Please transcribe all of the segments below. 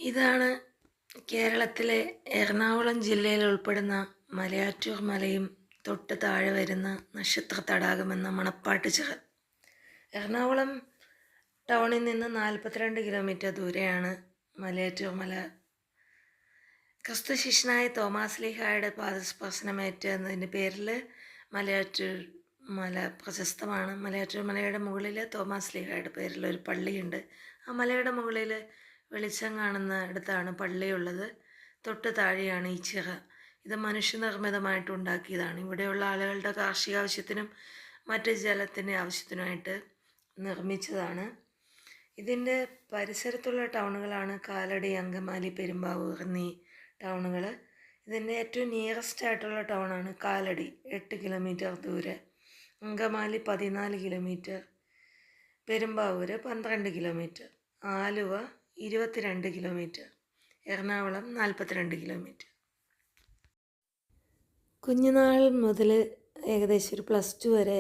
ഇതാണ് കേരളത്തിലെ എറണാകുളം ജില്ലയിൽ ഉൾപ്പെടുന്ന മലയാറ്റൂർ മലയും തൊട്ട് താഴെ വരുന്ന നക്ഷത്ര തടാകമെന്ന മണപ്പാട്ട് ചിറ. എറണാകുളം ടൗണിൽ നിന്ന് 42 കിലോമീറ്റർ ദൂരെയാണ് മലയാറ്റൂർ മല. ക്രിസ്തു ശിഷ്യനായ തോമാസ് ലീഹായുടെ പാദസ്പർശനമേറ്റ എന്നതിൻ്റെ പേരിൽ മലയാറ്റൂർ മല പ്രശസ്തമാണ്. മലയാറ്റൂർ മലയുടെ മുകളിൽ തോമാസ് ലീഹായുടെ പേരിലൊരു പള്ളിയുണ്ട്. ആ മലയുടെ മുകളിൽ വെളിച്ചം കാണുന്ന അടുത്താണ് പള്ളിയുള്ളത്. തൊട്ട് താഴെയാണ് ഈ ചിറ. ഇത് മനുഷ്യനിർമ്മിതമായിട്ട് ഉണ്ടാക്കിയതാണ്. ഇവിടെയുള്ള ആളുകളുടെ കാർഷിക ആവശ്യത്തിനും മറ്റ് ജലത്തിൻ്റെ ആവശ്യത്തിനുമായിട്ട് നിർമ്മിച്ചതാണ്. ഇതിൻ്റെ പരിസരത്തുള്ള ടൗണുകളാണ് കാലടി, അങ്കമാലി, പെരുമ്പാവൂർ എന്നീ ടൗണുകൾ. ഇതിൻ്റെ ഏറ്റവും നിയറസ്റ്റ് ആയിട്ടുള്ള ടൗണാണ് കാലടി, 8 കിലോമീറ്റർ ദൂരെ. Angamaly 14 kilometre, Perumbavoor 12 kilometre, Aluva 22 kilometre, Ernakulam 42 kilometre. കുഞ്ഞുനാൾ മുതൽ ഏകദേശം ഒരു +2 വരെ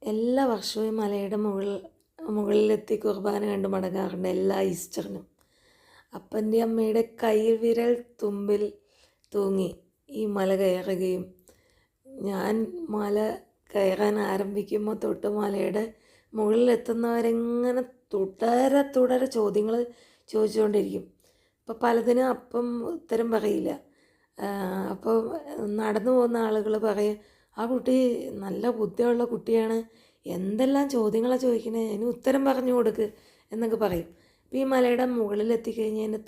എല്ലാ വർഷവും മലയുടെ മുകളിലെത്തി കുർബാന കണ്ട് മടങ്ങാറുണ്ട്. എല്ലാ ഈസ്റ്ററിനും അപ്പൻ്റെ അമ്മയുടെ കൈവിരൽ തുമ്പിൽ തൂങ്ങി ഈ മല കയറുകയും, ഞാൻ മല കയറാൻ ആരംഭിക്കുമ്പോൾ തൊട്ട് മലയുടെ മുകളിലെത്തുന്നവരെങ്ങനെ തുടരെ ചോദ്യങ്ങൾ ചോദിച്ചുകൊണ്ടിരിക്കും. അപ്പോൾ പലതിനും അപ്പം ഉത്തരം പറയില്ല. അപ്പോൾ നടന്നു പോകുന്ന ആളുകൾ പറയും, ആ കുട്ടി നല്ല ബുദ്ധിയുള്ള കുട്ടിയാണ്, എന്തെല്ലാം ചോദ്യങ്ങളാണ് ചോദിക്കുന്നത്, അതിന് ഉത്തരം പറഞ്ഞു കൊടുക്ക് എന്നൊക്കെ പറയും. അപ്പോൾ ഈ മലയുടെ മുകളിലെത്തിക്കഴിഞ്ഞതിന്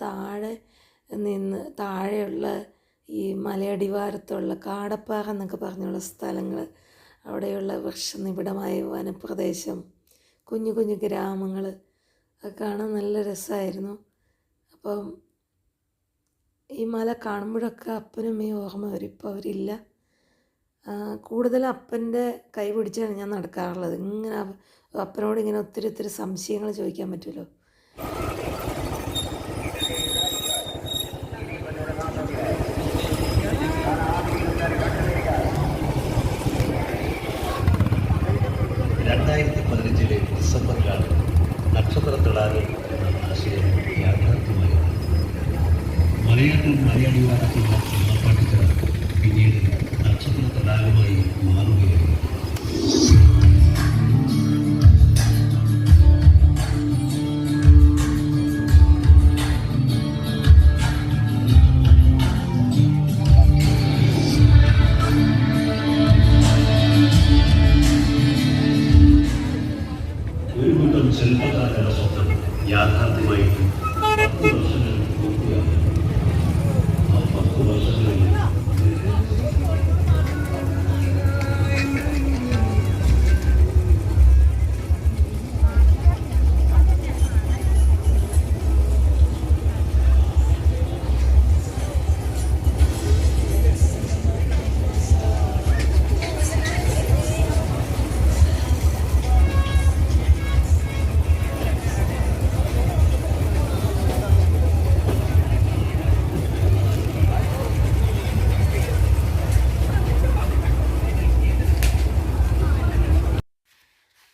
താഴെയുള്ള ഈ മലയടിവാരത്തുള്ള കാടപ്പാറ എന്നൊക്കെ പറഞ്ഞുള്ള സ്ഥലങ്ങൾ, അവിടെയുള്ള വൃക്ഷനിബിഡമായ വനപ്രദേശം, കുഞ്ഞു കുഞ്ഞു ഗ്രാമങ്ങൾ അത് കാണാൻ നല്ല രസമായിരുന്നു. അപ്പം ഈ മല കാണുമ്പോഴൊക്കെ അപ്പനും അമ്മയും ഓർമ്മ വരും. ഇപ്പോൾ അവരില്ല. കൂടുതൽ അപ്പൻ്റെ കൈ പിടിച്ചാണ് ഞാൻ നടക്കാറുള്ളത്. ഇങ്ങനെ അപ്പനോട് ഇങ്ങനെ ഒത്തിരി സംശയങ്ങൾ ചോദിക്കാൻ പറ്റുമല്ലോ. ഡിസംബറിലാണ് നക്ഷത്ര തടാകം എന്ന ആശയം യാഥാർത്ഥ്യമായത്. മലയാറ്റൂർ മലയടിവാരത്തുള്ള മണപ്പാട്ടുചിറ പിന്നീട് നക്ഷത്ര തടാകമായി മാറുകയായിരുന്നു. ഒരു കൂട്ടം ശില്പക്കാരുടെ സ്വപ്നം യാഥാർത്ഥ്യമായിട്ട് 10 വർഷങ്ങൾ പൂർത്തിയാക്കി. ആ 10 വർഷങ്ങളിൽ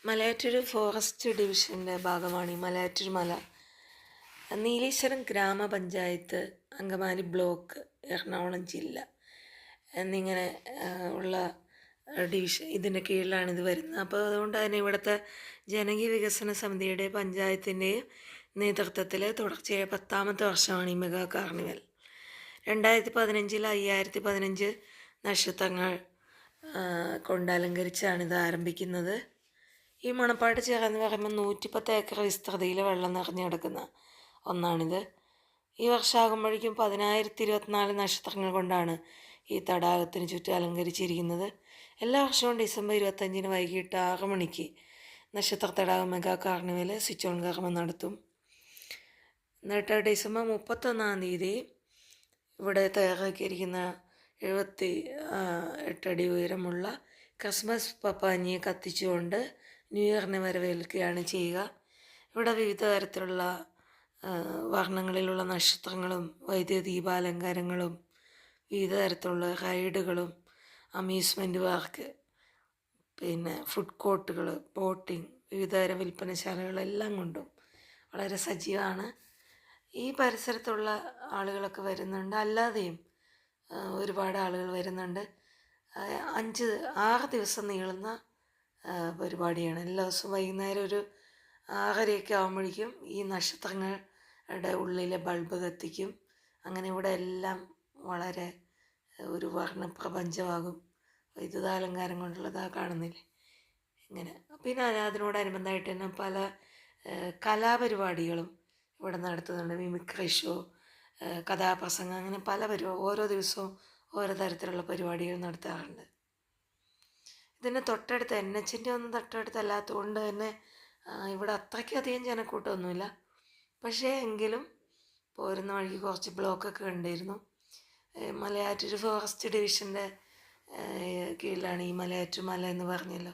മലയാറ്റൂർ ഫോറസ്റ്റ് ഡിവിഷൻ്റെ ഭാഗമാണ് ഈ മലയാറ്റൂർ മല. നീലേശ്വരം ഗ്രാമപഞ്ചായത്ത്, അങ്കമാലി ബ്ലോക്ക്, എറണാകുളം ജില്ല എന്നിങ്ങനെ ഉള്ള ഡിവിഷൻ ഇതിൻ്റെ കീഴിലാണ് ഇത് വരുന്നത്. അപ്പോൾ അതുകൊണ്ട് തന്നെ ഇവിടുത്തെ ജനകീയ വികസന സമിതിയുടെ പഞ്ചായത്തിൻ്റെയും നേതൃത്വത്തിൽ തുടർച്ചയായ 10ാമത്തെ വർഷമാണ് ഈ മെഗാ കാർണിവൽ. 2015 5015 നക്ഷത്രങ്ങൾ കൊണ്ട് അലങ്കരിച്ചാണ് ഇത് ആരംഭിക്കുന്നത്. ഈ മണപ്പാട്ട് ചിറ എന്ന് പറയുമ്പോൾ 110 ഏക്കർ വിസ്തൃതിയിൽ വെള്ളം നിറഞ്ഞു കിടക്കുന്ന ഒന്നാണിത്. ഈ വർഷമാകുമ്പോഴേക്കും 10,024 നക്ഷത്രങ്ങൾ കൊണ്ടാണ് ഈ തടാകത്തിന് ചുറ്റും അലങ്കരിച്ചിരിക്കുന്നത്. എല്ലാ വർഷവും ഡിസംബർ 25 വൈകിട്ട് 6 മണിക്ക് നക്ഷത്ര തടാകം മെഗാ കാർണിവൽ സ്വിച്ച് ഓൺ കർമ്മം നടത്തും. എന്നിട്ട് ഡിസംബർ 31 ഇവിടെ തയ്യാറാക്കിയിരിക്കുന്ന 78 അടി ഉയരമുള്ള ക്രിസ്മസ് പപ്പാനിയെ കത്തിച്ചുകൊണ്ട് ന്യൂ ഇയറിനെ വരവേൽക്കുകയാണ് ചെയ്യുക. ഇവിടെ വിവിധ തരത്തിലുള്ള വർണ്ണങ്ങളിലുള്ള നക്ഷത്രങ്ങളും വൈദ്യുത ദീപാലങ്കാരങ്ങളും വിവിധ തരത്തിലുള്ള റൈഡുകളും അമ്യൂസ്മെൻറ്റ് പാർക്ക്, പിന്നെ ഫുഡ് കോർട്ടുകൾ, ബോട്ടിംഗ്, വിവിധതരം വിൽപ്പനശാലകളെല്ലാം കൊണ്ടും വളരെ സജീവമാണ്. ഈ പരിസരത്തുള്ള ആളുകളൊക്കെ വരുന്നുണ്ട്, അല്ലാതെയും ഒരുപാട് ആളുകൾ വരുന്നുണ്ട്. 6 ദിവസം നീളുന്ന പരിപാടിയാണ്. എല്ലാ ദിവസവും വൈകുന്നേരം ഒരു 6:30 ആകുമ്പോഴേക്കും ഈ നക്ഷത്രങ്ങളുടെ ഉള്ളിലെ ബൾബ് കത്തിക്കും. അങ്ങനെ ഇവിടെ എല്ലാം വളരെ ഒരു വർണ്ണപ്രപഞ്ചമാകും. വൈദ്യുതാലങ്കാരം കൊണ്ടുള്ളതാ കാണുന്നില്ലേ ഇങ്ങനെ. പിന്നെ അതിനോടനുബന്ധമായിട്ട് തന്നെ പല കലാപരിപാടികളും ഇവിടെ നടത്തുന്നുണ്ട്. മിമിക്രി ഷോ, കഥാപ്രസംഗം, അങ്ങനെ പല ഓരോ ദിവസവും ഓരോ തരത്തിലുള്ള പരിപാടികൾ നടത്താറുണ്ട്. ഇതിന് തൊട്ടടുത്ത് NHൻ്റെ ഒന്നും തൊട്ടടുത്തല്ലാത്തത് കൊണ്ട് തന്നെ ഇവിടെ അത്രയ്ക്കധികം ജനക്കൂട്ടമൊന്നുമില്ല. പക്ഷേ എങ്കിലും പോരുന്ന വഴിക്ക് കുറച്ച് ബ്ലോക്കൊക്കെ കണ്ടിരുന്നു. മലയാറ്റൂർ ഫോറസ്റ്റ് ഡിവിഷൻ്റെ കീഴിലാണ് ഈ മലയാറ്റൂർ മല എന്ന് പറഞ്ഞല്ലോ.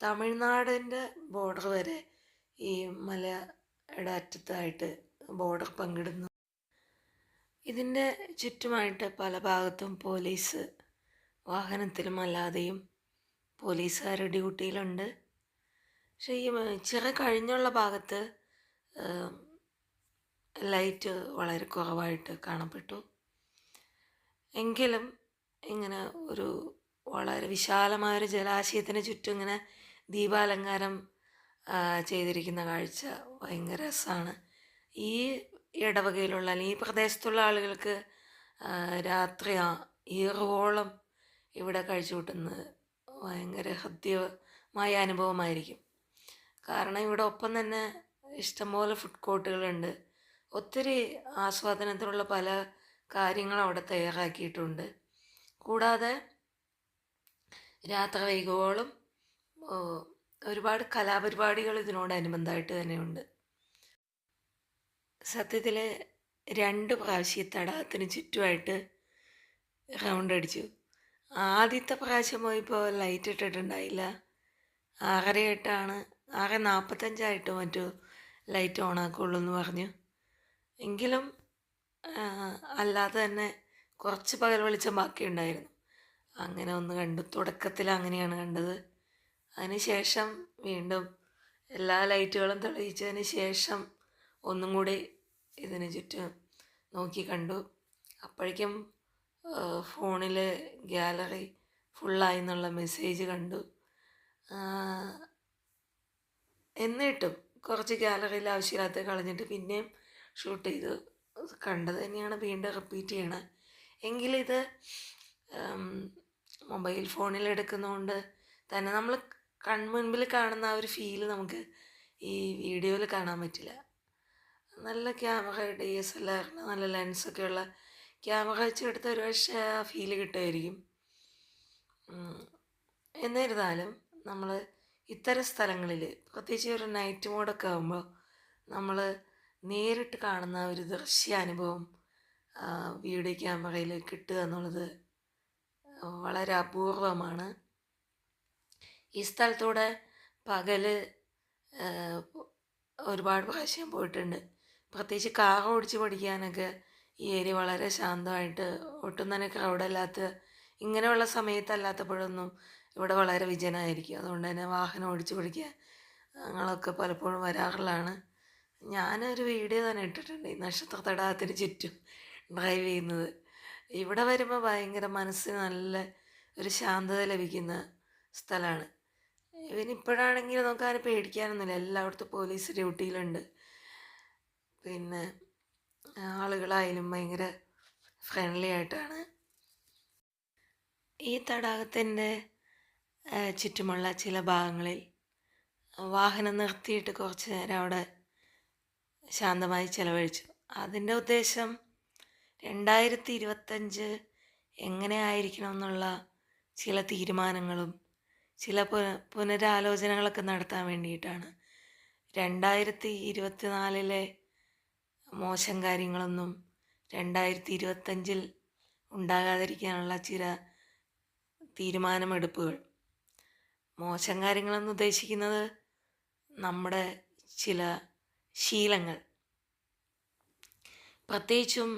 തമിഴ്നാടിൻ്റെ ബോർഡർ വരെ ഈ മലയുടെ അറ്റത്തായിട്ട് ബോർഡർ പങ്കിടുന്നു. ഇതിൻ്റെ ചുറ്റുമായിട്ട് പല ഭാഗത്തും പോലീസ് വാഹനത്തിലും അല്ലാതെയും പോലീസുകാർ ഡ്യൂട്ടിയിലുണ്ട്. പക്ഷേ ഈ ചിറ കഴിഞ്ഞുള്ള ഭാഗത്ത് ലൈറ്റ് വളരെ കുറവായിട്ട് കാണപ്പെട്ടു. എങ്കിലും ഇങ്ങനെ ഒരു വളരെ വിശാലമായൊരു ജലാശയത്തിന് ചുറ്റും ഇങ്ങനെ ദീപാലങ്കാരം ചെയ്തിരിക്കുന്ന കാഴ്ച ഭയങ്കര രസമാണ്. ഈ ഇടവകയിലുള്ള അല്ലെങ്കിൽ ഈ പ്രദേശത്തുള്ള ആളുകൾക്ക് രാത്രി ഈറോളം ഇവിടെ കഴിച്ചു കൂട്ടുന്നത് ഭയങ്കര ഹൃദ്യമായ അനുഭവമായിരിക്കും. കാരണം ഇവിടെ ഒപ്പം തന്നെ ഇഷ്ടംപോലെ ഫുഡ് കോർട്ടുകളുണ്ട്. ഒത്തിരി ആസ്വാദനത്തിനുള്ള പല കാര്യങ്ങളും അവിടെ തയ്യാറാക്കിയിട്ടുണ്ട്. കൂടാതെ രാത്രി വൈകുവോളം ഒരുപാട് കലാപരിപാടികൾ ഇതിനോടനുബന്ധമായിട്ട് തന്നെയുണ്ട്. സത്യത്തിൽ 2 പ്രാവശ്യം തടാകത്തിന് ചുറ്റുമായിട്ട് റൗണ്ട് അടിച്ചു. ആദ്യത്തെ പ്രാവശ്യം പോയപ്പോൾ ലൈറ്റ് ഇട്ടിട്ടുണ്ടായില്ല. 6:30 6:45 മറ്റോ ലൈറ്റ് ഓണാക്കുള്ളൂ എന്ന് പറഞ്ഞു. എങ്കിലും അല്ലാതെ തന്നെ കുറച്ച് പകൽ വെളിച്ചം ബാക്കിയുണ്ടായിരുന്നു. അങ്ങനെ ഒന്ന് കണ്ടു. തുടക്കത്തിൽ അങ്ങനെയാണ് കണ്ടത്. അതിന് ശേഷം വീണ്ടും എല്ലാ ലൈറ്റുകളും തെളിയിച്ചതിന് ശേഷം ഒന്നും കൂടി ഇതിന് ചുറ്റും നോക്കി കണ്ടു. അപ്പോഴേക്കും ഫോണിൽ ഗാലറി ഫുള്ളായി എന്നുള്ള മെസ്സേജ് കണ്ടു. എന്നിട്ടും കുറച്ച് ഗാലറിയിൽ ആവശ്യമില്ലാത്ത കളഞ്ഞിട്ട് പിന്നെയും ഷൂട്ട് ചെയ്തു. കണ്ടത് തന്നെയാണ് വീണ്ടും റിപ്പീറ്റ് ചെയ്യണത്. എങ്കിലിത് മൊബൈൽ ഫോണിൽ എടുക്കുന്നതുകൊണ്ട് തന്നെ നമ്മൾ കൺമുൻപിൽ കാണുന്ന ആ ഒരു ഫീല് നമുക്ക് ഈ വീഡിയോയിൽ കാണാൻ പറ്റില്ല. നല്ല ക്യാമറ, DSLR നല്ല ലെൻസൊക്കെയുള്ള ക്യാമറ വെച്ച് എടുത്ത ഒരു പക്ഷേ ആ ഫീല് കിട്ടുമായിരിക്കും. എന്നിരുന്നാലും നമ്മൾ ഇത്തരം സ്ഥലങ്ങളിൽ പ്രത്യേകിച്ച് ഒരു നൈറ്റ് മോഡൊക്കെ ആകുമ്പോൾ നമ്മൾ നേരിട്ട് കാണുന്ന ഒരു ദൃശ്യാനുഭവം വീഡിയോ ക്യാമറയിൽ കിട്ടുക എന്നുള്ളത് വളരെ അപൂർവമാണ്. ഈ സ്ഥലത്തൂടെ പകൽ ഒരുപാട് പ്രാവശ്യം പോയിട്ടുണ്ട്. പ്രത്യേകിച്ച് കാർ ഓടിച്ച് പഠിക്കാനൊക്കെ ഈ ഏരിയ വളരെ ശാന്തമായിട്ട്, ഒട്ടും തന്നെ ക്രൗഡല്ലാത്ത, ഇങ്ങനെയുള്ള സമയത്തല്ലാത്തപ്പോഴൊന്നും ഇവിടെ വളരെ വിജനമായിരിക്കും. അതുകൊണ്ട് തന്നെ വാഹനം ഓടിച്ച് പഠിക്കാൻ ഞങ്ങളൊക്കെ പലപ്പോഴും വരാറുള്ളതാണ്. ഞാനൊരു വീഡിയോ തന്നെ ഇട്ടിട്ടുണ്ട് ഈ നക്ഷത്ര തടാകത്തിന് ചുറ്റും ഡ്രൈവ് ചെയ്യുന്നത്. ഇവിടെ വരുമ്പോൾ ഭയങ്കര മനസ്സിന് നല്ല ഒരു ശാന്തത ലഭിക്കുന്ന സ്ഥലമാണ്. ഇവനിപ്പോഴാണെങ്കിൽ നമുക്ക് അതിനെ പേടിക്കാനൊന്നുമില്ല. എല്ലായിടത്തും പോലീസ് ഡ്യൂട്ടിയിലുണ്ട്. പിന്നെ ആളുകളായാലും ഭയങ്കര ഫ്രണ്ട്ലി ആയിട്ടാണ്. ഈ തടാകത്തിൻ്റെ ചുറ്റുമുള്ള ചില ഭാഗങ്ങളിൽ വാഹനം നിർത്തിയിട്ട് കുറച്ച് നേരം അവിടെ ശാന്തമായി ചിലവഴിച്ചു. അതിൻ്റെ ഉദ്ദേശം 2025 എങ്ങനെ ആയിരിക്കണം എന്നുള്ള ചില തീരുമാനങ്ങളും ചില പുനരാലോചനകളൊക്കെ നടത്താൻ വേണ്ടിയിട്ടാണ്. 2024 മോശം കാര്യങ്ങളൊന്നും 2025 ഉണ്ടാകാതിരിക്കാനുള്ള ചില തീരുമാനമെടുപ്പുകൾ. മോശം കാര്യങ്ങളെന്ന് ഉദ്ദേശിക്കുന്നത് നമ്മുടെ ചില ശീലങ്ങൾ, പ്രത്യേകിച്ചും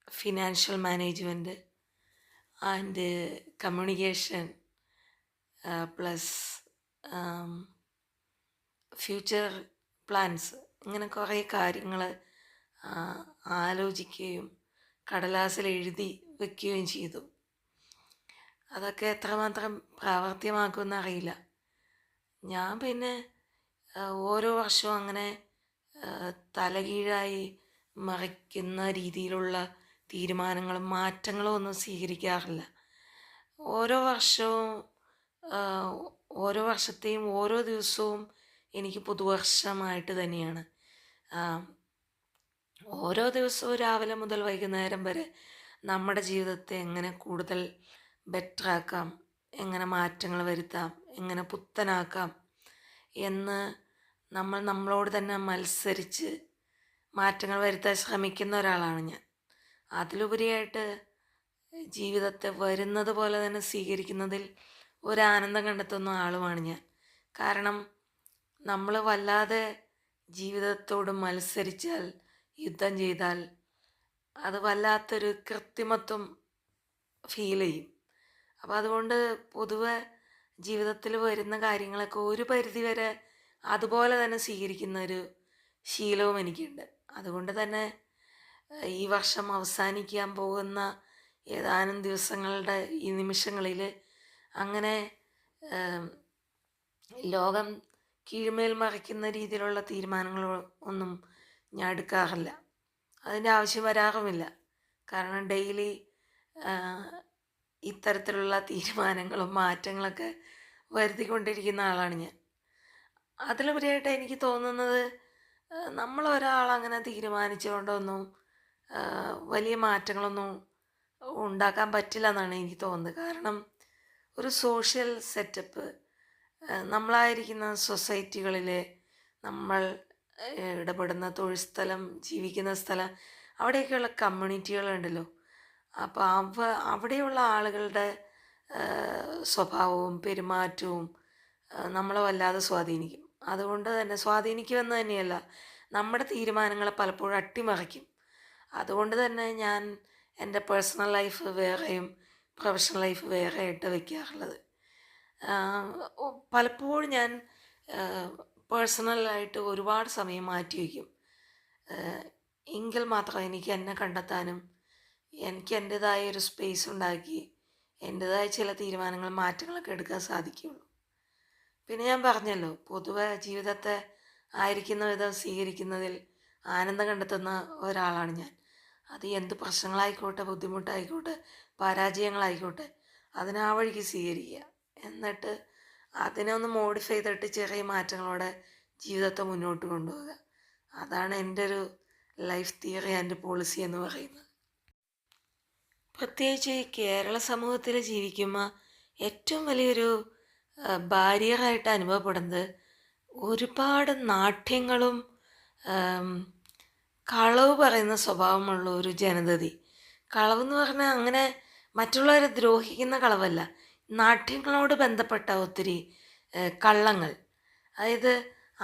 financial management and communication plus future plans, ഇങ്ങനെ കുറേ കാര്യങ്ങൾ ആലോചിക്കുകയും കടലാസിൽ എഴുതി വയ്ക്കുകയും ചെയ്തു. അതൊക്കെ എത്രമാത്രം പ്രാവർത്തികമാക്കുമെന്ന് അറിയില്ല. ഞാൻ പിന്നെ ഓരോ വർഷവും അങ്ങനെ തലകീഴായി മറിക്കുന്ന രീതിയിലുള്ള തീരുമാനങ്ങളും മാറ്റങ്ങളും ഒന്നും സ്വീകരിക്കാറില്ല. ഓരോ വർഷവും ഓരോ വർഷത്തെയും ഓരോ ദിവസവും എനിക്ക് പുതുവർഷമായിട്ട് തന്നെയാണ്. ഓരോ ദിവസവും രാവിലെ മുതൽ വൈകുന്നേരം വരെ നമ്മുടെ ജീവിതത്തെ എങ്ങനെ കൂടുതൽ ബെറ്ററാക്കാം, എങ്ങനെ മാറ്റങ്ങൾ വരുത്താം, എങ്ങനെ പുത്തനാക്കാം എന്ന് നമ്മളോട് തന്നെ മത്സരിച്ച് മാറ്റങ്ങൾ വരുത്താൻ ശ്രമിക്കുന്ന ഒരാളാണ് ഞാൻ. അതിലുപരിയായിട്ട് ജീവിതത്തെ വരുന്നത് പോലെ തന്നെ സ്വീകരിക്കുന്നതിൽ ഒരാനന്ദം കണ്ടെത്തുന്ന ആളുമാണ് ഞാൻ. കാരണം നമ്മൾ വല്ലാതെ ജീവിതത്തോട് മത്സരിച്ചാൽ, യുദ്ധം ചെയ്താൽ അത് വല്ലാത്തൊരു കൃത്രിമത്വം ഫീൽ ചെയ്യും. അപ്പോൾ അതുകൊണ്ട് പൊതുവെ ജീവിതത്തിൽ വരുന്ന കാര്യങ്ങളൊക്കെ ഒരു പരിധി വരെ അതുപോലെ തന്നെ സ്വീകരിക്കുന്ന ഒരു ശീലവും എനിക്കുണ്ട്. അതുകൊണ്ട് തന്നെ ഈ വർഷം അവസാനിക്കാൻ പോകുന്ന ഏതാനും ദിവസങ്ങളുടെ ഈ നിമിഷങ്ങളിൽ അങ്ങനെ ലോകം കീഴ്മേൽ മറിക്കുന്ന രീതിയിലുള്ള തീരുമാനങ്ങൾ ഒന്നും ഞാൻ എടുക്കാറില്ല. അതിൻ്റെ ആവശ്യം വരാറുമില്ല. കാരണം ഡെയിലി ഇത്തരത്തിലുള്ള തീരുമാനങ്ങളും മാറ്റങ്ങളൊക്കെ വരുത്തിക്കൊണ്ടിരിക്കുന്ന ആളാണ് ഞാൻ. അതിലുപരിയായിട്ട് എനിക്ക് തോന്നുന്നത് നമ്മളൊരാളങ്ങനെ തീരുമാനിച്ചുകൊണ്ടൊന്നും വലിയ മാറ്റങ്ങളൊന്നും ഉണ്ടാക്കാൻ പറ്റില്ല എന്നാണ് എനിക്ക് തോന്നുന്നത്. കാരണം ഒരു സോഷ്യൽ സെറ്റപ്പ്, നമ്മളായിരിക്കുന്ന സൊസൈറ്റികളിൽ നമ്മൾ ഇടപെടുന്ന തൊഴിൽ സ്ഥലം, ജീവിക്കുന്ന സ്ഥലം, അവിടെയൊക്കെയുള്ള കമ്മ്യൂണിറ്റികളുണ്ടല്ലോ. അപ്പോൾ അവിടെയുള്ള ആളുകളുടെ സ്വഭാവവും പെരുമാറ്റവും നമ്മളെ വല്ലാതെ സ്വാധീനിക്കും. അതുകൊണ്ട് തന്നെ സ്വാധീനിക്കുമെന്ന് തന്നെയല്ല, നമ്മുടെ തീരുമാനങ്ങളെ പലപ്പോഴും അട്ടിമറിക്കും. അതുകൊണ്ട് തന്നെ ഞാൻ എൻ്റെ പേഴ്സണൽ ലൈഫ് വേറെയും പ്രൊഫഷണൽ ലൈഫ് വേറെ ആയിട്ട് വയ്ക്കാറുള്ളത്. പലപ്പോഴും ഞാൻ പേഴ്സണലായിട്ട് ഒരുപാട് സമയം മാറ്റി വയ്ക്കും. എങ്കിൽ മാത്രം എനിക്ക് എന്നെ കണ്ടെത്താനും എനിക്ക് എൻ്റേതായ ഒരു സ്പേസ് ഉണ്ടാക്കി എൻ്റേതായ ചില തീരുമാനങ്ങൾ, മാറ്റങ്ങളൊക്കെ എടുക്കാൻ സാധിക്കുകയുള്ളൂ. പിന്നെ ഞാൻ പറഞ്ഞല്ലോ, പൊതുവെ ജീവിതത്തെ ആയിരിക്കുന്ന വിധം സ്വീകരിക്കുന്നതിൽ ആനന്ദം കണ്ടെത്തുന്ന ഒരാളാണ് ഞാൻ. അത് എന്ത് പ്രശ്നങ്ങളായിക്കോട്ടെ, ബുദ്ധിമുട്ടായിക്കോട്ടെ, പരാജയങ്ങളായിക്കോട്ടെ, അതിനെ ആ വഴിക്ക് സ്വീകരിക്കുക. എന്നിട്ട് അതിനെ ഒന്ന് മോഡിഫൈ ചെയ്തിട്ട് ചെറിയ മാറ്റങ്ങളോടെ ജീവിതത്തെ മുന്നോട്ട് കൊണ്ടുപോവുക. അതാണ് എൻ്റെ ഒരു ലൈഫ് തിയറി ആൻഡ് പോളിസി എന്ന് പറയുന്നത്. പ്രത്യേകിച്ച് ഈ കേരള സമൂഹത്തിൽ ജീവിക്കുമ്പോൾ ഏറ്റവും വലിയൊരു ബാരിയറായിട്ട് അനുഭവപ്പെടുന്നത് ഒരുപാട് നാട്യങ്ങളും കളവ് പറയുന്ന സ്വഭാവമുള്ള ഒരു ജനതതി. കളവെന്ന് പറഞ്ഞാൽ അങ്ങനെ മറ്റുള്ളവരെ ദ്രോഹിക്കുന്ന കളവല്ല, നാട്യങ്ങളോട് ബന്ധപ്പെട്ട ഒത്തിരി കള്ളങ്ങൾ. അതായത്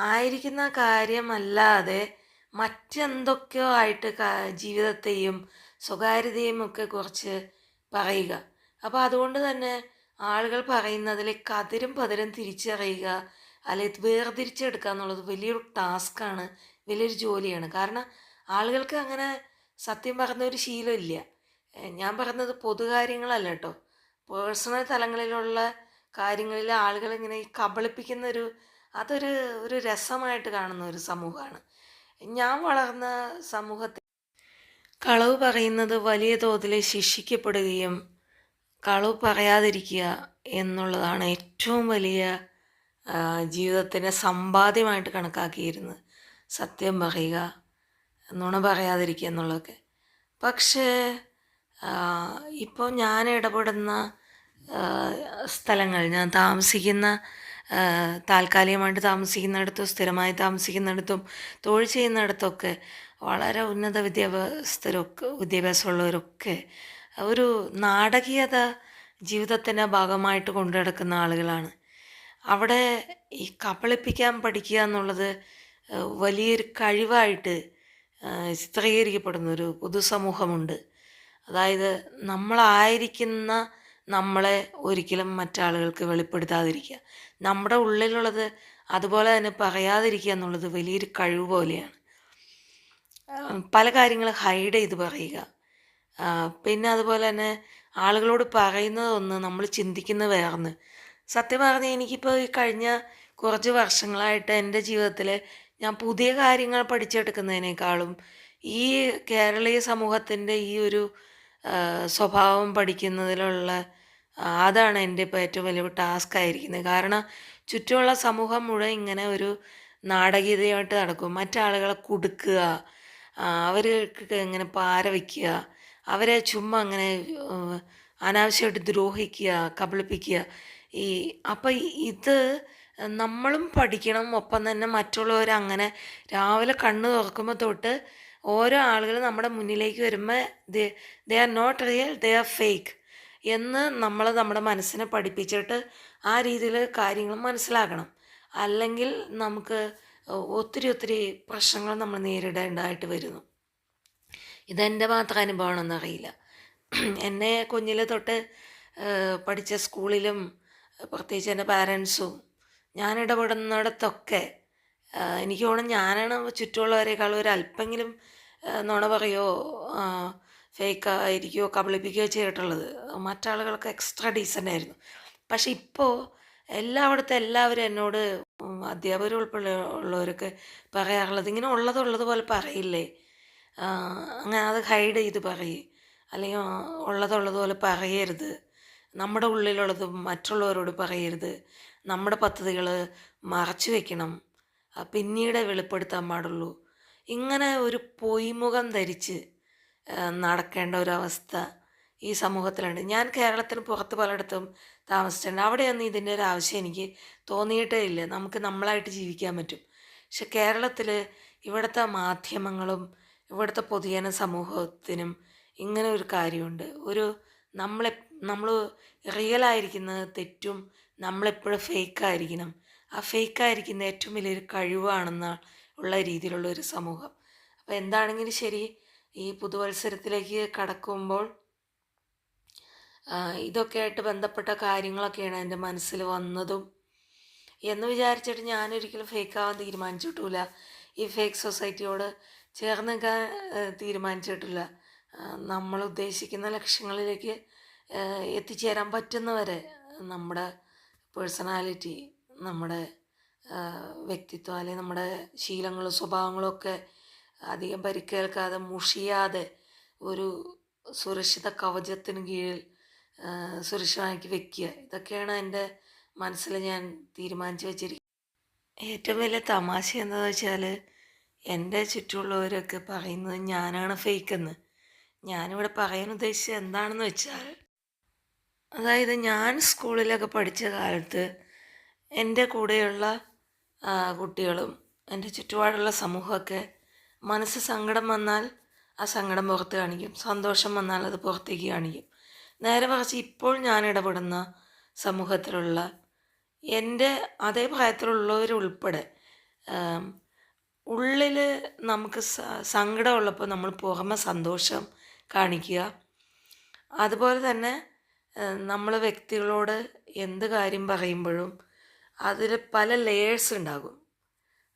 ആയിരിക്കുന്ന കാര്യമല്ലാതെ മറ്റെന്തൊക്കെയോ ആയിട്ട് ജീവിതത്തെയും സ്വകാര്യതയും ഒക്കെ കുറിച്ച് പറയുക. അപ്പോൾ അതുകൊണ്ട് തന്നെ ആളുകൾ പറയുന്നതിൽ കതിരും പതിരും തിരിച്ചറിയുക, അല്ലെങ്കിൽ വേർതിരിച്ചെടുക്കുക എന്നുള്ളത് വലിയൊരു ടാസ്ക്കാണ്, വലിയൊരു ജോലിയാണ്. കാരണം ആളുകൾക്ക് അങ്ങനെ സത്യം പറഞ്ഞ ഒരു ശീലമില്ല. ഞാൻ പറയുന്നത് പൊതുകാര്യങ്ങളല്ല കേട്ടോ, പേഴ്സണൽ തലങ്ങളിലുള്ള കാര്യങ്ങളിൽ ആളുകളിങ്ങനെ ഈ കബളിപ്പിക്കുന്നൊരു അതൊരു രസമായിട്ട് കാണുന്ന ഒരു സമൂഹമാണ്. ഞാൻ വളർന്ന സമൂഹത്തിൽ കളവ് പറയുന്നത് വലിയ തോതിൽ ശിക്ഷിക്കപ്പെടുകയും കളവ് പറയാതിരിക്കുക എന്നുള്ളതാണ് ഏറ്റവും വലിയ ജീവിതത്തിൻ്റെ സമ്പാദ്യമായിട്ട് കണക്കാക്കിയിരുന്നത്. സത്യം പറയുക, നുണ പറയാതിരിക്കുക എന്നുള്ളതൊക്കെ. പക്ഷേ ഇപ്പോൾ ഞാൻ ഇടപെടുന്ന സ്ഥലങ്ങൾ, ഞാൻ താമസിക്കുന്ന താൽക്കാലികമായിട്ട് താമസിക്കുന്നിടത്തും സ്ഥിരമായി താമസിക്കുന്നിടത്തും തൊഴിൽ ചെയ്യുന്നിടത്തൊക്കെ വളരെ ഉന്നത വിദ്യാഭ്യാസമുള്ളവരൊക്കെ ഒരു നാടകീയത ജീവിതത്തിൻ്റെ ഭാഗമായിട്ട് കൊണ്ടു നടക്കുന്ന ആളുകളാണ്. അവിടെ ഈ കബളിപ്പിക്കാൻ പഠിക്കുക എന്നുള്ളത് വലിയൊരു കഴിവായിട്ട് ചിത്രീകരിക്കപ്പെടുന്നൊരു പൊതുസമൂഹമുണ്ട്. അതായത് നമ്മളായിരിക്കുന്ന നമ്മളെ ഒരിക്കലും മറ്റാളുകൾക്ക് വെളിപ്പെടുത്താതിരിക്കുക, നമ്മുടെ ഉള്ളിലുള്ളത് അതുപോലെ തന്നെ പറയാതിരിക്കുക എന്നുള്ളത് വലിയൊരു കഴിവ് പോലെയാണ്. പല കാര്യങ്ങൾ ഹൈഡ് ചെയ്ത് പറയുക. പിന്നെ അതുപോലെ തന്നെ ആളുകളോട് പറയുന്നതൊന്ന് നമ്മൾ ചിന്തിക്കുന്നത് വേറൊന്ന്. സത്യം പറഞ്ഞാൽ എനിക്കിപ്പോൾ ഈ കഴിഞ്ഞ കുറച്ച് വർഷങ്ങളായിട്ട് എൻ്റെ ജീവിതത്തിൽ ഞാൻ പുതിയ കാര്യങ്ങൾ പഠിച്ചെടുക്കുന്നതിനേക്കാളും ഈ കേരളീയ സമൂഹത്തിൻ്റെ ഈ ഒരു സ്വഭാവം പഠിക്കുന്നതിലുള്ള അതാണ് എൻ്റെ ഇപ്പോൾ ഏറ്റവും വലിയ ടാസ്ക് ആയിരിക്കുന്നത്. കാരണം ചുറ്റുമുള്ള സമൂഹം മുഴുവൻ ഇങ്ങനെ ഒരു നാടകീയതയായിട്ട് നടക്കും. മറ്റാളുകളെ കുടുക്കുക, അവർക്ക് ഇങ്ങനെ പാര വയ്ക്കുക, അവരെ ചുമ്മാ അങ്ങനെ അനാവശ്യമായിട്ട് ദ്രോഹിക്കുക, കബളിപ്പിക്കുക. ഈ അപ്പം ഇത് നമ്മളും പഠിക്കണം. ഒപ്പം തന്നെ മറ്റുള്ളവരങ്ങനെ രാവിലെ കണ്ണ് തുറക്കുമ്പോൾ തൊട്ട് ഓരോ ആളുകൾ നമ്മുടെ മുന്നിലേക്ക് വരുമ്പോൾ they are not real, they are fake എന്ന് നമ്മൾ നമ്മുടെ മനസ്സിനെ പഠിപ്പിച്ചിട്ട് ആ രീതിയിൽ കാര്യങ്ങൾ മനസ്സിലാക്കണം. അല്ലെങ്കിൽ നമുക്ക് ഒത്തിരി പ്രശ്നങ്ങൾ നമ്മൾ നേരിടേണ്ടതായിട്ട് വരുന്നു. ഇതെൻ്റെ മാത്രം അനുഭവമാണെന്നറിയില്ല. എന്നെ കുഞ്ഞിലെ തൊട്ട് പഠിച്ച സ്കൂളിലും പ്രത്യേകിച്ച് എൻ്റെ പാരൻസും ഞാൻ ഇടപെടുന്നിടത്തൊക്കെ എനിക്ക് തോന്നുന്നു ഞാനാണ് ചുറ്റുമുള്ളവരെക്കാളും ഒരു അല്പമെങ്കിലും നുണ പറയുകയോ ഫേക്കായിരിക്കുകയോ കബളിപ്പിക്കുകയോ ചെയ്തിട്ടുള്ളത്. മറ്റാളുകൾക്ക് എക്സ്ട്രാ ഡീസൻ്റ് ആയിരുന്നു. പക്ഷെ ഇപ്പോൾ എല്ലാവരും എന്നോട് അധ്യാപകർ ഉൾപ്പെടെ ഉള്ളവരൊക്കെ പറയാറുള്ളത് ഇങ്ങനെ ഉള്ളതുപോലെ പറയില്ലേ, അങ്ങനെ അത് ഹൈഡ് ചെയ്ത് പറയും, അല്ലെങ്കിൽ ഉള്ളതുപോലെ പറയരുത്, നമ്മുടെ ഉള്ളിലുള്ളത് മറ്റുള്ളവരോട് പറയരുത്, നമ്മുടെ പദ്ധതികൾ മറച്ചു വെക്കണം, പിന്നീട് വെളിപ്പെടുത്താൻ പാടുള്ളൂ. ഇങ്ങനെ ഒരു പൊയ്മുഖം ധരിച്ച് നടക്കേണ്ട ഒരവസ്ഥ ഈ സമൂഹത്തിലുണ്ട്. ഞാൻ കേരളത്തിന് പുറത്ത് പലയിടത്തും താമസിച്ചിട്ടുണ്ട്. അവിടെയൊന്നും ഇതിൻ്റെ ഒരു ആവശ്യം എനിക്ക് തോന്നിയിട്ടേ ഇല്ല. നമുക്ക് നമ്മളായിട്ട് ജീവിക്കാൻ പറ്റും. പക്ഷെ കേരളത്തിൽ ഇവിടുത്തെ മാധ്യമങ്ങളും ഇവിടുത്തെ പൊതുജന സമൂഹത്തിനും ഇങ്ങനെ ഒരു കാര്യമുണ്ട്. നമ്മൾ റിയലായിരിക്കുന്നത് തെറ്റും, നമ്മളെപ്പോഴും ഫേക്കായിരിക്കണം. ആ ഫേക്കായിരിക്കുന്ന ഏറ്റവും വലിയൊരു കഴിവാണെന്ന ഉള്ള രീതിയിലുള്ള ഒരു സമൂഹം. അപ്പോൾ എന്താണെങ്കിലും ശരി, ഈ പുതുവത്സരത്തിലേക്ക് കടക്കുമ്പോൾ ഇതൊക്കെയായിട്ട് ബന്ധപ്പെട്ട കാര്യങ്ങളൊക്കെയാണ് എൻ്റെ മനസ്സിൽ വന്നതും. എന്ന് വിചാരിച്ചിട്ട് ഞാനൊരിക്കലും ഫേക്കാവാൻ തീരുമാനിച്ചിട്ടില്ല. ഈ ഫേക്ക് സൊസൈറ്റിയോട് ചേർന്ന് നിൽക്കാൻ തീരുമാനിച്ചിട്ടില്ല. നമ്മൾ ഉദ്ദേശിക്കുന്ന ലക്ഷ്യങ്ങളിലേക്ക് എത്തിച്ചേരാൻ പറ്റുന്നവരെ നമ്മുടെ പേഴ്സണാലിറ്റി, നമ്മുടെ വ്യക്തിത്വം, അല്ലെങ്കിൽ നമ്മുടെ ശീലങ്ങളും സ്വഭാവങ്ങളും ഒക്കെ അധികം പരിക്കേൽക്കാതെ മുഷിയാതെ ഒരു സുരക്ഷിത കവചത്തിന് കീഴിൽ സുരക്ഷിതമാക്കി വെക്കുക. ഇതൊക്കെയാണ് എൻ്റെ മനസ്സിൽ ഞാൻ തീരുമാനിച്ച് വെച്ചിരിക്കുന്നത്. ഏറ്റവും വലിയ തമാശ എന്താണെന്ന് വെച്ചാൽ എൻ്റെ ചുറ്റുമുള്ളവരൊക്കെ പറയുന്നത് ഞാനാണ് ഫേക്കെന്ന്. ഞാനിവിടെ പറയാൻ ഉദ്ദേശിച്ചത് എന്താണെന്ന് വെച്ചാൽ, അതായത് ഞാൻ സ്കൂളിലൊക്കെ പഠിച്ച കാലത്ത് എൻ്റെ കൂടെയുള്ള കുട്ടികളും എൻ്റെ ചുറ്റുപാടുള്ള സമൂഹമൊക്കെ മനസ്സ് സങ്കടം വന്നാൽ ആ സങ്കടം പുറത്ത് കാണിക്കും, സന്തോഷം വന്നാൽ അത് പുറത്തേക്ക് കാണിക്കും. നേരെ മറിച്ച് ഇപ്പോൾ ഞാൻ ഇടപെടുന്ന സമൂഹത്തിലുള്ള എൻ്റെ അതേ പ്രായത്തിലുള്ളവരുൾപ്പെടെ ഉള്ളിൽ നമുക്ക് സങ്കടമുള്ളപ്പോൾ നമ്മൾ പുറമെ സന്തോഷം കാണിക്കുക. അതുപോലെ തന്നെ നമ്മൾ വ്യക്തികളോട് എന്ത് കാര്യം പറയുമ്പോഴും അതിൽ പല ലേയേഴ്സ് ഉണ്ടാകും.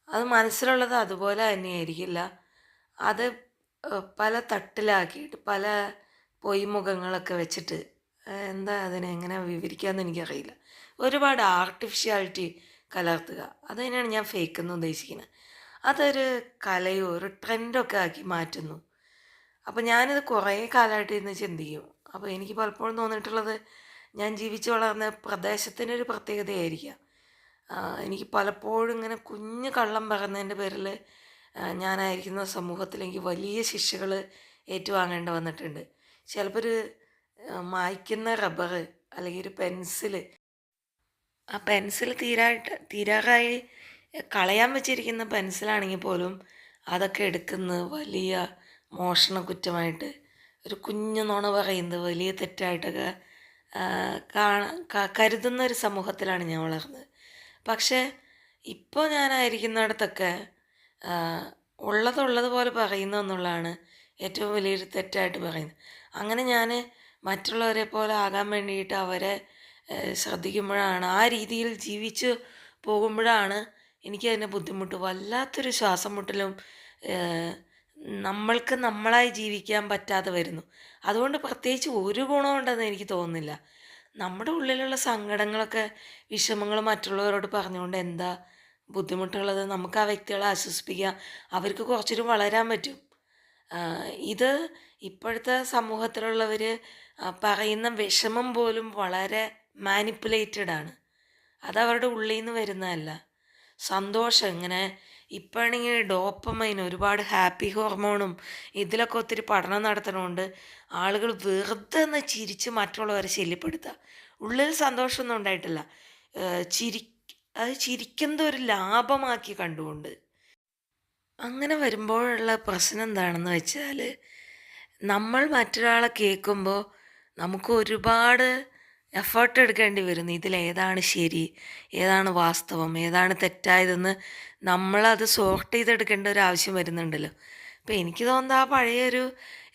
അത് മനസ്സിലുള്ളത് അതുപോലെ തന്നെയായിരിക്കില്ല. അത് പല തട്ടിലാക്കിയിട്ട് പല പൊയ്മുഖങ്ങളൊക്കെ വെച്ചിട്ട്, എന്താ അതിനെ എങ്ങനെ വിവരിക്കാമെന്ന് എനിക്കറിയില്ല, ഒരുപാട് ആർട്ടിഫിഷ്യാലിറ്റി കലർത്തുക, അത് തന്നെയാണ് ഞാൻ ഫേക്ക് എന്ന് ഉദ്ദേശിക്കുന്നത്. അതൊരു കലയോ ഒരു ട്രെൻഡൊക്കെ ആക്കി മാറ്റുന്നു. അപ്പോൾ ഞാനിത് കുറേ കാലമായിട്ട് ഇന്ന് ചിന്തിക്കും. അപ്പോൾ എനിക്ക് പലപ്പോഴും തോന്നിയിട്ടുള്ളത്, ഞാൻ ജീവിച്ചു വളർന്ന പ്രദേശത്തിനൊരു പ്രത്യേകതയായിരിക്കാം. എനിക്ക് പലപ്പോഴും ഇങ്ങനെ കുഞ്ഞു കള്ളം പറയുന്നതിൻ്റെ പേരിൽ ഞാനായിരിക്കുന്ന സമൂഹത്തിൽ എനിക്ക് വലിയ ശിക്ഷകൾ ഏറ്റുവാങ്ങേണ്ടി വന്നിട്ടുണ്ട്. ചിലപ്പോൾ ഒരു മായ്ക്കുന്ന റബ്ബർ അല്ലെങ്കിൽ ഒരു പെൻസിൽ, ആ പെൻസിൽ തീരാറായി കളയാൻ വെച്ചിരിക്കുന്ന പെൻസിലാണെങ്കിൽ പോലും അതൊക്കെ എടുക്കുന്നത് വലിയ മോഷണ കുറ്റമായിട്ട്, ഒരു കുഞ്ഞു നുണ പറയുന്നത് വലിയ തെറ്റായിട്ടൊക്കെ കരുതുന്ന ഒരു സമൂഹത്തിലാണ് ഞാൻ വളർന്നത്. പക്ഷേ ഇപ്പോൾ ഞാനായിരിക്കുന്നിടത്തൊക്കെ ഉള്ളതുപോലെ പറയുന്നു എന്നുള്ളതാണ് ഏറ്റവും വലിയൊരു തെറ്റായിട്ട് പറയുന്നത്. അങ്ങനെ ഞാൻ മറ്റുള്ളവരെ പോലെ ആകാൻ വേണ്ടിയിട്ട് അവരെ ശ്രദ്ധിക്കുമ്പോഴാണ്, ആ രീതിയിൽ ജീവിച്ച് പോകുമ്പോഴാണ് എനിക്കതിൻ്റെ ബുദ്ധിമുട്ട്, വല്ലാത്തൊരു ശ്വാസം മുട്ടലും നമ്മൾക്ക് നമ്മളായി ജീവിക്കാൻ പറ്റാതെ വരുന്നു. അതുകൊണ്ട് പ്രത്യേകിച്ച് ഒരു ഗുണമുണ്ടെന്ന് എനിക്ക് തോന്നുന്നില്ല. നമ്മുടെ ഉള്ളിലുള്ള സങ്കടങ്ങളൊക്കെ വിഷമങ്ങളും മറ്റുള്ളവരോട് പറഞ്ഞുകൊണ്ട് എന്താ ബുദ്ധിമുട്ടുള്ളത്? നമുക്ക് ആ വ്യക്തികളെ ആശ്വസിപ്പിക്കാം. അവർക്ക് കുറച്ചുകൂടി വളരാൻ പറ്റും. ഇത് ഇപ്പോഴത്തെ സമൂഹത്തിലുള്ളവർ പറയുന്ന വിഷമം പോലും വളരെ മാനിപ്പുലേറ്റഡ് ആണ്. അതവരുടെ ഉള്ളിൽ നിന്ന് വരുന്നതല്ല. സന്തോഷം ഇങ്ങനെ ഇപ്പോഴാണെങ്കിൽ ഡോപ്പമൈൻ ഒരുപാട് ഹാപ്പി ഹോർമോണും ഇതിലൊക്കെ ഒത്തിരി പഠനം നടത്തണമുണ്ട്. ആളുകൾ വെറുതെ ഒന്ന് ചിരിച്ച് മറ്റുള്ളവരെ ശല്യപ്പെടുത്തുക. ഉള്ളിൽ സന്തോഷമൊന്നും ഉണ്ടായിട്ടില്ല. ഏഹ് ചിരി അത് ചിരിക്കുന്നത് ഒരു ലാഭമാക്കി കണ്ടുകൊണ്ട്. അങ്ങനെ വരുമ്പോഴുള്ള പ്രശ്നം എന്താണെന്ന് വെച്ചാൽ നമ്മൾ മറ്റൊരാളെ കേൾക്കുമ്പോൾ നമുക്ക് ഒരുപാട് എഫേർട്ട് എടുക്കേണ്ടി വരുന്നു. ഇതിലേതാണ് ശരി, ഏതാണ് വാസ്തവം, ഏതാണ് തെറ്റായതെന്ന് നമ്മളത് സോർട്ട് ചെയ്തെടുക്കേണ്ട ഒരു ആവശ്യം വരുന്നുണ്ടല്ലോ. അപ്പോൾ എനിക്ക് തോന്നുന്നത് ആ പഴയൊരു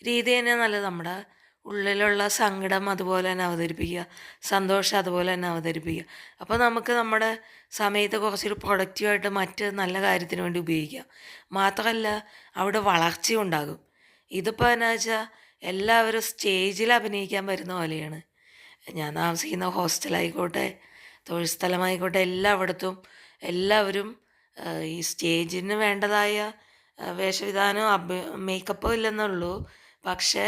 രീതി തന്നെ നല്ലത്. നമ്മുടെ ഉള്ളിലുള്ള സങ്കടം അതുപോലെ തന്നെ അവതരിപ്പിക്കുക, സന്തോഷം അതുപോലെ തന്നെ അവതരിപ്പിക്കുക. അപ്പോൾ നമുക്ക് നമ്മുടെ സമയത്ത് കുറച്ചൊരു പ്രൊഡക്റ്റീവായിട്ട് മറ്റ് നല്ല കാര്യത്തിന് വേണ്ടി ഉപയോഗിക്കാം. മാത്രമല്ല അവിടെ വളർച്ചയുണ്ടാകും. ഇതിപ്പോൾ എന്നാ വെച്ചാൽ എല്ലാവരും സ്റ്റേജിൽ അഭിനയിക്കാൻ വരുന്ന പോലെയാണ്. ഞാൻ താമസിക്കുന്ന ഹോസ്റ്റലായിക്കോട്ടെ, തൊഴിൽ സ്ഥലമായിക്കോട്ടെ, എല്ലായിടത്തും എല്ലാവരും ഈ സ്റ്റേജിന് വേണ്ടതായ വേഷവിധാനം മേക്കപ്പോ ഇല്ലെന്നുള്ളൂ. പക്ഷേ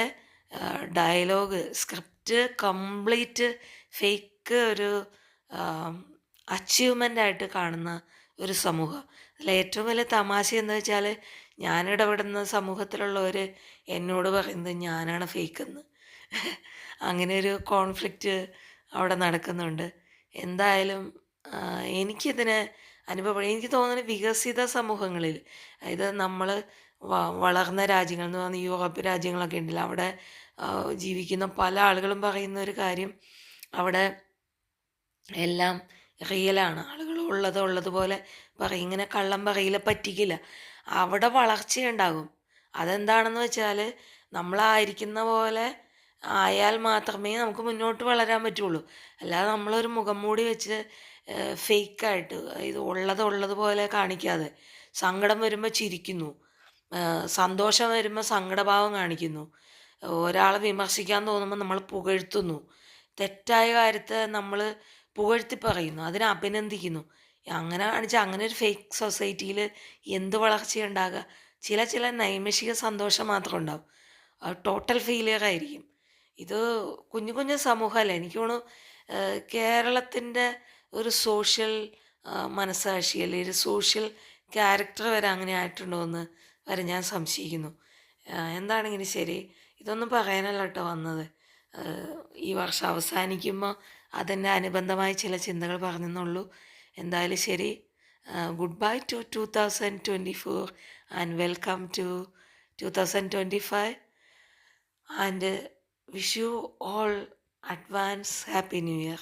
ഡയലോഗ് സ്ക്രിപ്റ്റ് കംപ്ലീറ്റ് ഫേക്ക് ഒരു അച്ചീവ്മെൻ്റായിട്ട് കാണുന്ന ഒരു സമൂഹം. അതിൽ ഏറ്റവും വലിയ തമാശ എന്ന് വെച്ചാൽ ഞാനിടപെടുന്ന സമൂഹത്തിലുള്ളവർ എന്നോട് പറയുന്നത് ഞാനാണ് ഫേക്കെന്ന്. അങ്ങനെ ഒരു കോൺഫ്ലിക്റ്റ് അവിടെ നടക്കുന്നുണ്ട്. എന്തായാലും എനിക്കിതിനെ എനിക്ക് തോന്നുന്നത് വികസിത സമൂഹങ്ങളിൽ, അതായത് നമ്മൾ വളർന്ന രാജ്യങ്ങൾ എന്ന് പറഞ്ഞാൽ യൂറോപ്പ് രാജ്യങ്ങളൊക്കെ ഉണ്ടല്ലോ, അവിടെ ജീവിക്കുന്ന പല ആളുകളും പറയുന്ന ഒരു കാര്യം, അവിടെ എല്ലാം റിയലാണ്. ആളുകൾ ഉള്ളതുപോലെ പറയും. ഇങ്ങനെ കള്ളം പറയില്ല, പറ്റിക്കില്ല. അവിടെ വളർച്ചയുണ്ടാകും. അതെന്താണെന്ന് വെച്ചാൽ നമ്മളായിരിക്കുന്ന പോലെ ആയാൽ മാത്രമേ നമുക്ക് മുന്നോട്ട് വളരാൻ പറ്റുള്ളൂ. അല്ലാതെ നമ്മളൊരു മുഖം മൂടി വെച്ച് ഫേക്കായിട്ട് ഇത് ഉള്ളതുപോലെ കാണിക്കാതെ സങ്കടം വരുമ്പോൾ ചിരിക്കുന്നു, സന്തോഷം വരുമ്പോൾ സങ്കടഭാവം കാണിക്കുന്നു, ഒരാളെ വിമർശിക്കാൻ തോന്നുമ്പോൾ നമ്മൾ പുകഴ്ത്തുന്നു, തെറ്റായ കാര്യത്തെ നമ്മൾ പുകഴ്ത്തി പറയുന്നു, അതിനെ അഭിനന്ദിക്കുന്നു. അങ്ങനെ കാണിച്ചാൽ അങ്ങനെ ഒരു ഫേക്ക് സൊസൈറ്റിയിൽ എന്ത് വളർച്ചയുണ്ടാകുക? ചില നൈമിഷിക സന്തോഷം മാത്രം ഉണ്ടാവും. ടോട്ടൽ ഫെയിലിയർ ആയിരിക്കും. ഇത് കുഞ്ഞു സമൂഹമല്ലേ. എനിക്ക് തോന്നുന്നു കേരളത്തിൻ്റെ ഒരു സോഷ്യൽ മനസ്സാക്ഷി അല്ലെങ്കിൽ ഒരു സോഷ്യൽ ക്യാരക്ടർ വരെ അങ്ങനെ ആയിട്ടുണ്ടോ എന്ന് വരെ ഞാൻ സംശയിക്കുന്നു. എന്താണെങ്കിലും ശരി, ഇതൊന്നും പറയാനല്ല കേട്ടോ വന്നത്. ഈ വർഷം അവസാനിക്കുമ്പോൾ അതിൻ്റെ അനുബന്ധമായ ചില ചിന്തകൾ പറഞ്ഞെന്നുള്ളൂ. എന്തായാലും ശരി, good bye to 2024 and welcome to 2025 and wish you all advance happy new year.